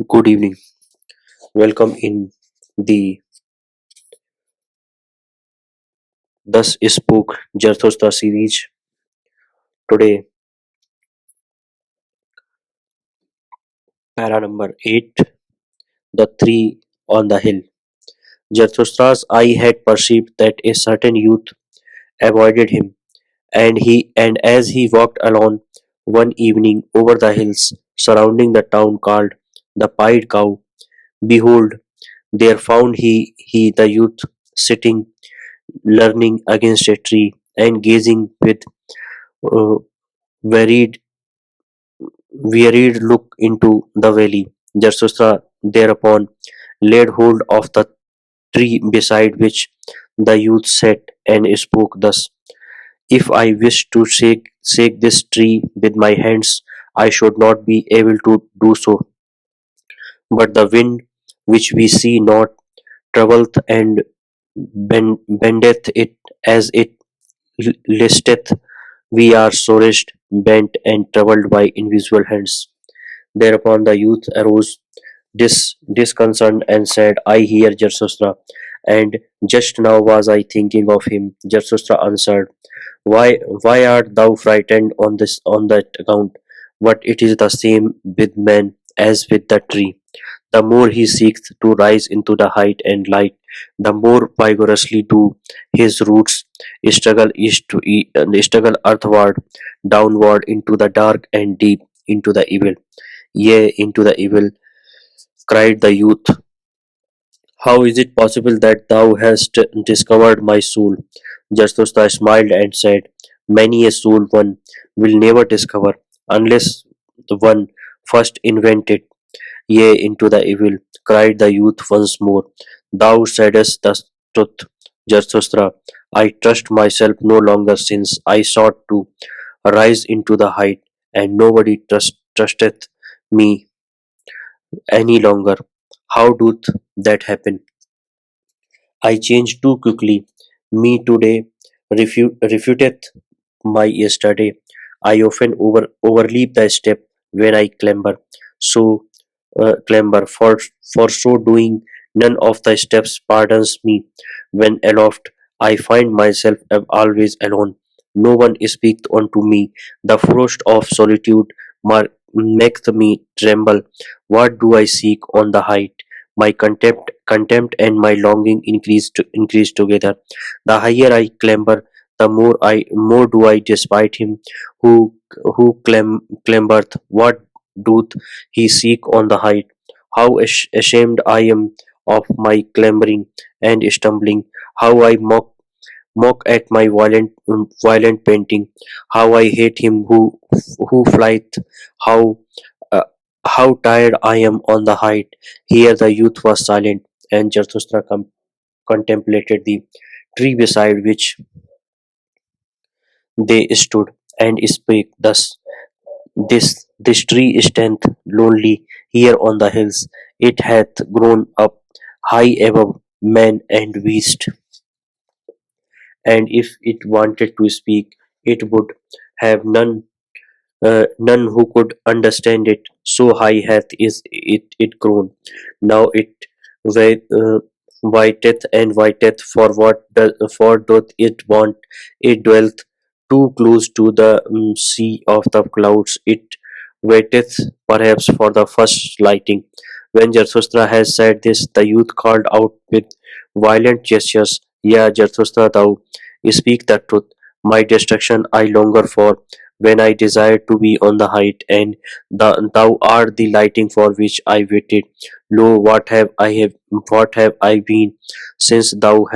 Good evening. Welcome in the Thus Spoke Zarathustra series. Today, para number 8, The Three on the Hill. Zarathustra's eye had perceived that a certain youth avoided him, and as he walked alone one evening over the hills surrounding the town called the Pied Cow, behold, there found he the youth sitting leaning against a tree and gazing with uh, varied wearied look into the valley. Zarathustra thereupon laid hold of the tree beside which the youth sat and spoke thus: If I wish to shake this tree with my hands, I should not be able to do so. But the wind, which we see not, troubleth and bendeth it as it listeth. We are sorest, bent, and troubled by invisible hands. Thereupon the youth arose disconcerted and said, I hear Zarathustra, and just now was I thinking of him. Zarathustra answered, why art thou frightened on that account? But it is the same with man as with the tree. The more he seeks to rise into the height and light, the more vigorously do his roots struggle earthward, downward into the dark and deep into the evil. Yea, into the evil, cried the youth. How is it possible that thou hast discovered my soul? Zarathustra smiled and said, Many a soul one will never discover unless the one first invent it. Yea, into the evil, cried the youth once more. Thou saidst the truth, Zarathustra. I trust myself no longer since I sought to rise into the height, and nobody trusteth me any longer. How doth that happen? I change too quickly. Me today refuteth my yesterday. I often overleap the step when I clamber. For so doing, none of the steps pardons me. When aloft, I find myself always alone. No one speaks unto me. The frost of solitude maketh me tremble. What do I seek on the height? My contempt and my longing increase together. The higher I clamber, the more do I despite him who clambereth. What doth he seek on the height? How ashamed I am of my clambering and stumbling. How I mock at my violent painting. How I hate him who flieth. How uh, how tired I am on the height. Here the youth was silent, and Zarathustra contemplated the tree beside which they stood, and spake thus: This tree standeth lonely here on the hills. It hath grown up high above man and beast, and if it wanted to speak, it would have none who could understand it. So high hath it grown. Now it whiteth and whiteth. For doth it want? It dwelleth too close to the sea of the clouds. It waiteth perhaps for the first lighting. When Zarathustra has said this, the youth called out with violent gestures, Yea, Zarathustra, thou speak the truth. My destruction I longer for, when I desired to be on the height, and thou art the lighting for which I waited. Lo, what have I been since thou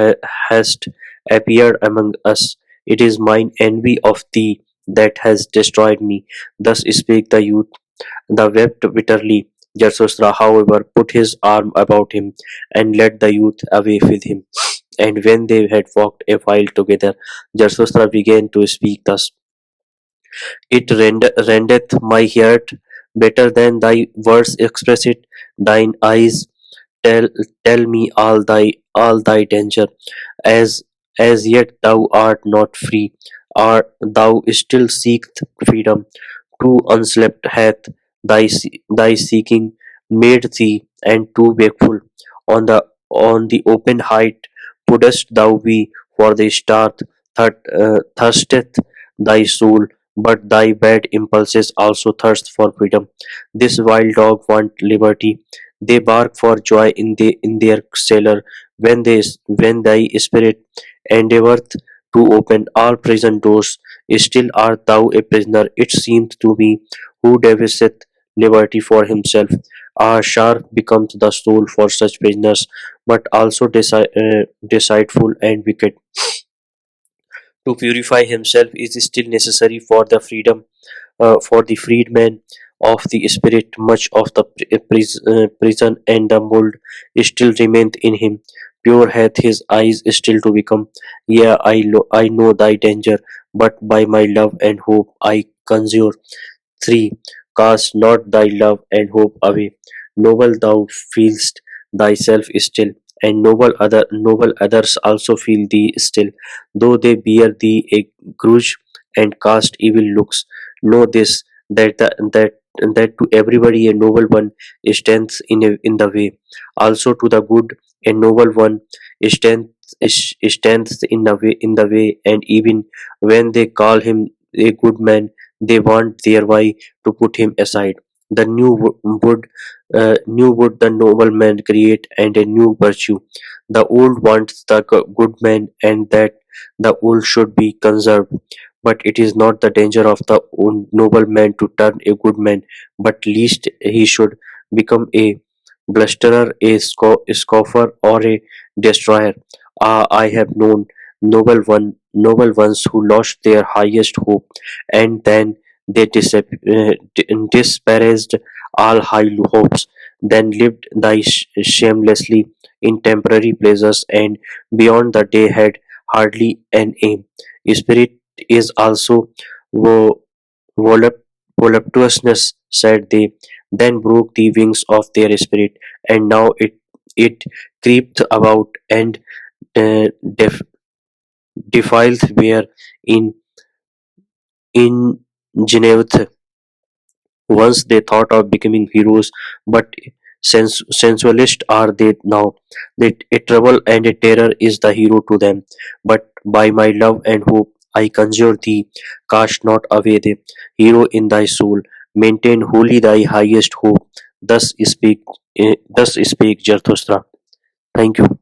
hast appeared among us? It is mine envy of thee that has destroyed me. Thus spake the youth. The wept bitterly. Zarathustra, however, put his arm about him and led the youth away with him. And when they had walked a while together, Zarathustra began to speak thus: It rendeth my heart better than thy words express it. Thine eyes tell tell me all thy danger. As as yet thou art not free. Art thou still seekest freedom? True unslept hath thy seeking made thee, and too wakeful on the open height wouldst thou be, for the start thirsteth thy soul, but thy bad impulses also thirst for freedom. This wild dog want liberty. They bark for joy in their cellar when thy spirit endeavoureth to open all prison doors. Still art thou a prisoner, it seemed to me, who deviseth liberty for himself. A shark becomes the soul for such prisoners, but also deceitful and wicked. To purify himself is still necessary for the freedman of the spirit. Much of the prison and the mold still remained in him. Pure hath his eyes still to become. Yeah, I know thy danger, but by my love and hope I conjure 3. Cast not thy love and hope away. Noble thou feelst thyself still, and noble others also feel thee still, though they bear thee a grudge and cast evil looks. Know this, that to everybody a noble one stands in the way. Also to the good a noble one stands stands in the way, and even when they call him a good man, they want thereby to put him aside. The new wood the noble man create, and a new virtue. The old wants the good man, and that the old should be conserved. But it is not the danger of the noble man to turn a good man, but least he should become a blusterer, a scoffer, or a destroyer. Ah, I have known noble ones who lost their highest hope, and then they disparaged all high hopes, then lived shamelessly in temporary pleasures, and beyond the day had hardly an aim. Spirit is also vo- volup- voluptuousness, said they, then broke the wings of their spirit, and now it creeped about and uh, def- defiled where in Geneva. Once they thought of becoming heroes, but sensualist are they now. That a trouble and a terror is the hero to them. But by my love and hope, I conjure thee, cast not away the hero in thy soul. Maintain wholly thy highest hope. Thus speak Zarathustra. Thank you.